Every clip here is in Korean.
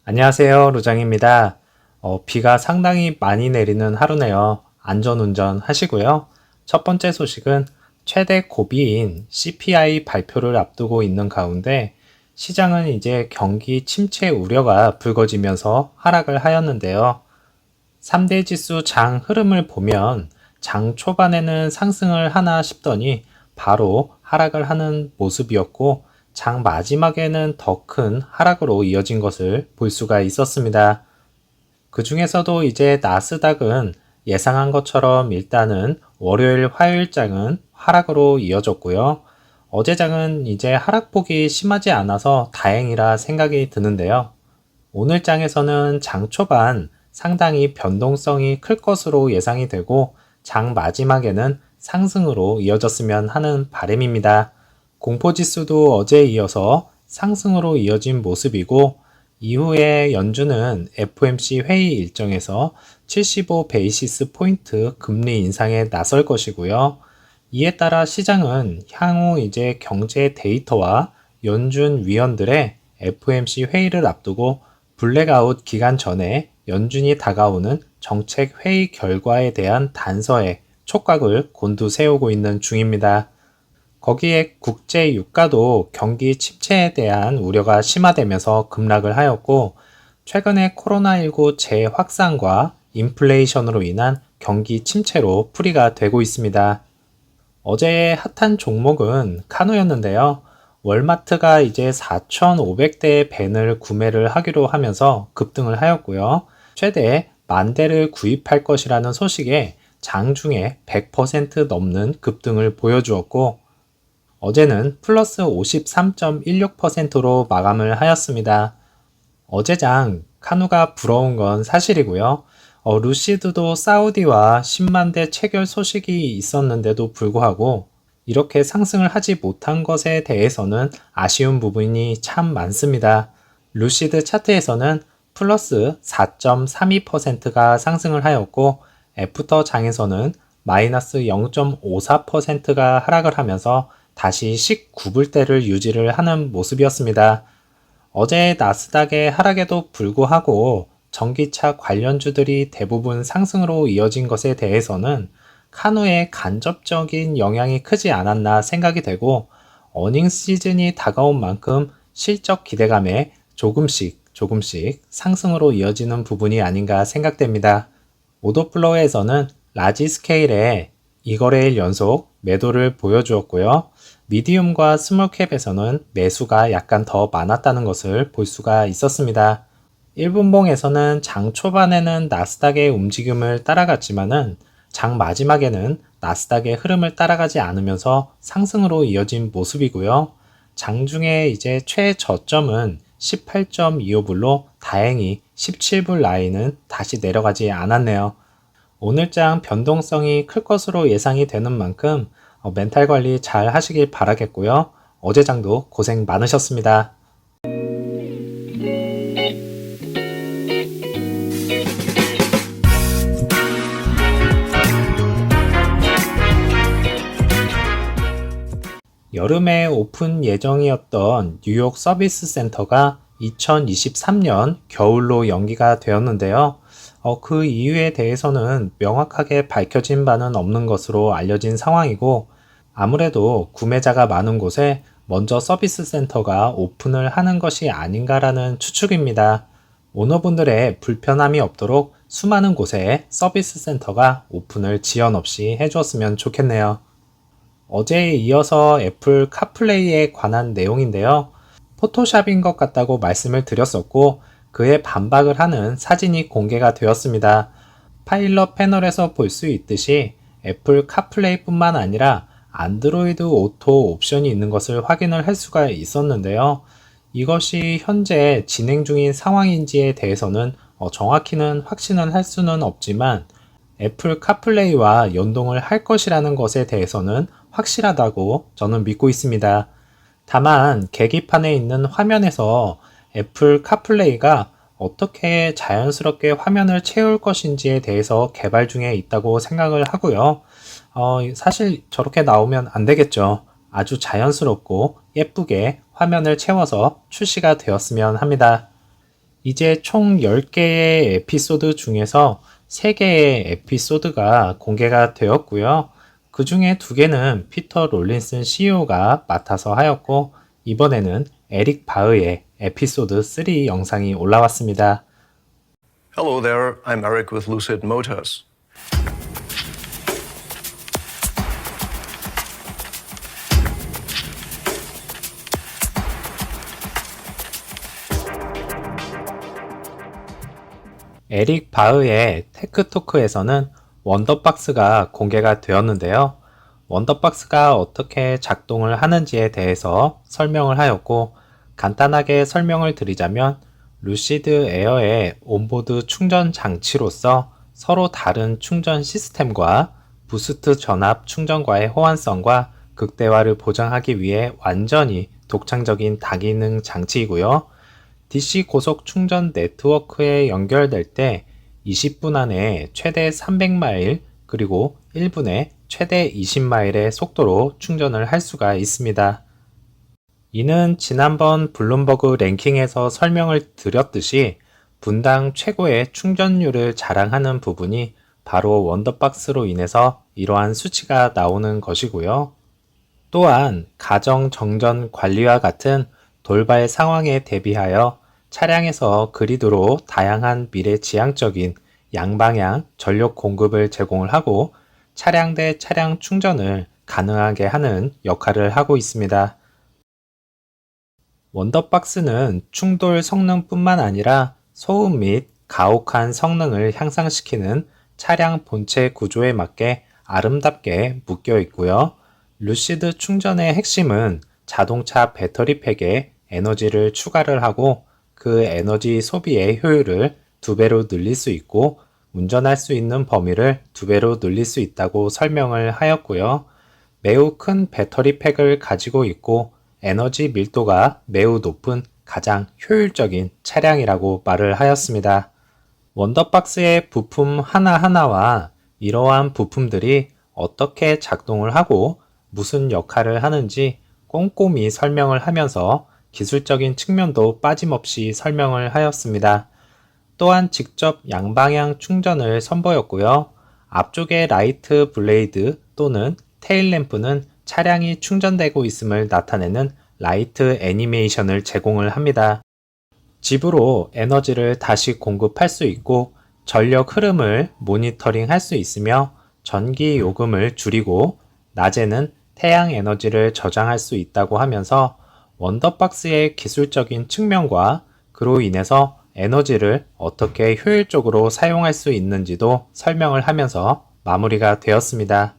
안녕하세요, 로장입니다. 비가 상당히 많이 내리는 하루네요. 안전운전 하시고요. 첫 번째 소식은 최대 고비인 CPI 발표를 앞두고 있는 가운데 시장은 이제 경기 침체 우려가 불거지면서 하락을 하였는데요. 3대 지수 장 흐름을 보면 장 초반에는 상승을 하나 싶더니 바로 하락을 하는 모습이었고, 장 마지막에는 더 큰 하락으로 이어진 것을 볼 수가 있었습니다. 그 중에서도 이제 나스닥은 예상한 것처럼 일단은 월요일, 화요일장은 하락으로 이어졌고요. 어제장은 이제 하락폭이 심하지 않아서 다행이라 생각이 드는데요. 오늘 장에서는 장 초반 상당히 변동성이 클 것으로 예상이 되고, 장 마지막에는 상승으로 이어졌으면 하는 바람입니다. 공포지수도 어제에 이어서 상승으로 이어진 모습이고, 이후에 연준은 FOMC 회의 일정에서 75 베이시스 포인트 금리 인상에 나설 것이고요. 이에 따라 시장은 향후 이제 경제 데이터와 연준 위원들의 FOMC 회의를 앞두고 블랙아웃 기간 전에 연준이 다가오는 정책 회의 결과에 대한 단서에 촉각을 곤두세우고 있는 중입니다. 거기에 국제 유가도 경기 침체에 대한 우려가 심화되면서 급락을 하였고, 최근에 코로나19 재확산과 인플레이션으로 인한 경기 침체로 풀이가 되고 있습니다. 어제의 핫한 종목은 카누였는데요. 월마트가 이제 4,500대의 밴을 구매를 하기로 하면서 급등을 하였고요. 최대 10,000대를 구입할 것이라는 소식에 장중에 100% 넘는 급등을 보여주었고, 어제는 플러스 53.16%로 마감을 하였습니다. 어제장 카누가 부러운 건 사실이고요. 루시드도 사우디와 10만 대 체결 소식이 있었는데도 불구하고 이렇게 상승을 하지 못한 것에 대해서는 아쉬운 부분이 참 많습니다. 루시드 차트에서는 플러스 4.32%가 상승을 하였고, 애프터 장에서는 마이너스 0.54%가 하락을 하면서 다시 19불대를 유지를 하는 모습이었습니다. 어제 나스닥의 하락에도 불구하고 전기차 관련주들이 대부분 상승으로 이어진 것에 대해서는 카누의 간접적인 영향이 크지 않았나 생각이 되고, 어닝 시즌이 다가온 만큼 실적 기대감에 조금씩 상승으로 이어지는 부분이 아닌가 생각됩니다. 오더플로우에서는 라지 스케일의 2거래일 연속 매도를 보여주었고요. 미디움과 스몰캡에서는 매수가 약간 더 많았다는 것을 볼 수가 있었습니다. 1분봉에서는 장 초반에는 나스닥의 움직임을 따라갔지만은 장 마지막에는 나스닥의 흐름을 따라가지 않으면서 상승으로 이어진 모습이고요. 장중에 이제 최저점은 18.25불로 다행히 17불 라인은 다시 내려가지 않았네요. 오늘장 변동성이 클 것으로 예상이 되는 만큼 멘탈 관리 잘 하시길 바라겠고요. 어제장도 고생 많으셨습니다. 여름에 오픈 예정이었던 뉴욕 서비스 센터가 2023년 겨울로 연기가 되었는데요. 그 이유에 대해서는 명확하게 밝혀진 바는 없는 것으로 알려진 상황이고, 아무래도 구매자가 많은 곳에 먼저 서비스 센터가 오픈을 하는 것이 아닌가라는 추측입니다. 오너분들의 불편함이 없도록 수많은 곳에 서비스 센터가 오픈을 지연 없이 해주었으면 좋겠네요. 어제에 이어서 애플 카플레이에 관한 내용인데요. 포토샵인 것 같다고 말씀을 드렸었고, 그에 반박을 하는 사진이 공개가 되었습니다. 파일럿 패널에서 볼 수 있듯이 애플 카플레이뿐만 아니라 안드로이드 오토 옵션이 있는 것을 확인을 할 수가 있었는데요. 이것이 현재 진행 중인 상황인지에 대해서는 정확히는 확신을 할 수는 없지만, 애플 카플레이와 연동을 할 것이라는 것에 대해서는 확실하다고 저는 믿고 있습니다. 다만 계기판에 있는 화면에서 애플 카플레이가 어떻게 자연스럽게 화면을 채울 것인지에 대해서 개발 중에 있다고 생각을 하고요. 사실 저렇게 나오면 안 되겠죠. 아주 자연스럽고 예쁘게 화면을 채워서 출시가 되었으면 합니다. 이제 총 10개의 에피소드 중에서 3개의 에피소드가 공개가 되었고요. 그 중에 2개는 피터 롤린슨 CEO가 맡아서 하였고, 이번에는 에릭 바흐의 에피소드 3 영상이 올라왔습니다. Hello there, I'm Eric with Lucid Motors. 에릭 바흐의 테크토크에서는 원더박스가 공개가 되었는데요. 원더박스가 어떻게 작동을 하는지에 대해서 설명을 하였고, 간단하게 설명을 드리자면 루시드 에어의 온보드 충전 장치로서 서로 다른 충전 시스템과 부스트 전압 충전과의 호환성과 극대화를 보장하기 위해 완전히 독창적인 다기능 장치이고요. DC 고속 충전 네트워크에 연결될 때 20분 안에 최대 300마일 그리고 1분에 최대 20마일의 속도로 충전을 할 수가 있습니다. 이는 지난번 블룸버그 랭킹에서 설명을 드렸듯이 분당 최고의 충전율을 자랑하는 부분이 바로 원더박스로 인해서 이러한 수치가 나오는 것이고요. 또한 가정 정전 관리와 같은 돌발 상황에 대비하여 차량에서 그리드로 다양한 미래지향적인 양방향 전력 공급을 제공을 하고 차량 대 차량 충전을 가능하게 하는 역할을 하고 있습니다. 원더박스는 충돌 성능뿐만 아니라 소음 및 가혹한 성능을 향상시키는 차량 본체 구조에 맞게 아름답게 묶여 있고요. 루시드 충전의 핵심은 자동차 배터리팩에 에너지를 추가를 하고 그 에너지 소비의 효율을 2배로 늘릴 수 있고 운전할 수 있는 범위를 2배로 늘릴 수 있다고 설명을 하였고요. 매우 큰 배터리팩을 가지고 있고 에너지 밀도가 매우 높은 가장 효율적인 차량이라고 말을 하였습니다. 원더박스의 부품 하나하나와 이러한 부품들이 어떻게 작동을 하고 무슨 역할을 하는지 꼼꼼히 설명을 하면서 기술적인 측면도 빠짐없이 설명을 하였습니다. 또한 직접 양방향 충전을 선보였고요. 앞쪽의 라이트 블레이드 또는 테일 램프는 차량이 충전되고 있음을 나타내는 라이트 애니메이션을 제공을 합니다. 집으로 에너지를 다시 공급할 수 있고 전력 흐름을 모니터링 할 수 있으며 전기 요금을 줄이고 낮에는 태양 에너지를 저장할 수 있다고 하면서 원더박스의 기술적인 측면과 그로 인해서 에너지를 어떻게 효율적으로 사용할 수 있는지도 설명을 하면서 마무리가 되었습니다.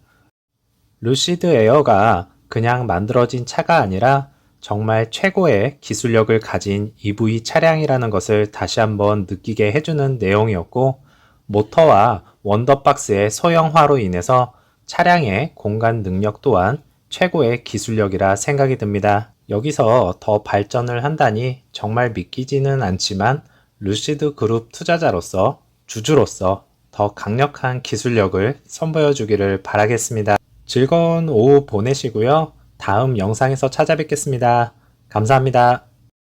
루시드 에어가 그냥 만들어진 차가 아니라 정말 최고의 기술력을 가진 EV 차량이라는 것을 다시 한번 느끼게 해주는 내용이었고, 모터와 원더박스의 소형화로 인해서 차량의 공간 능력 또한 최고의 기술력이라 생각이 듭니다. 여기서 더 발전을 한다니 정말 믿기지는 않지만 루시드 그룹 투자자로서 주주로서 더 강력한 기술력을 선보여 주기를 바라겠습니다. 즐거운 오후 보내시고요. 다음 영상에서 찾아뵙겠습니다. 감사합니다.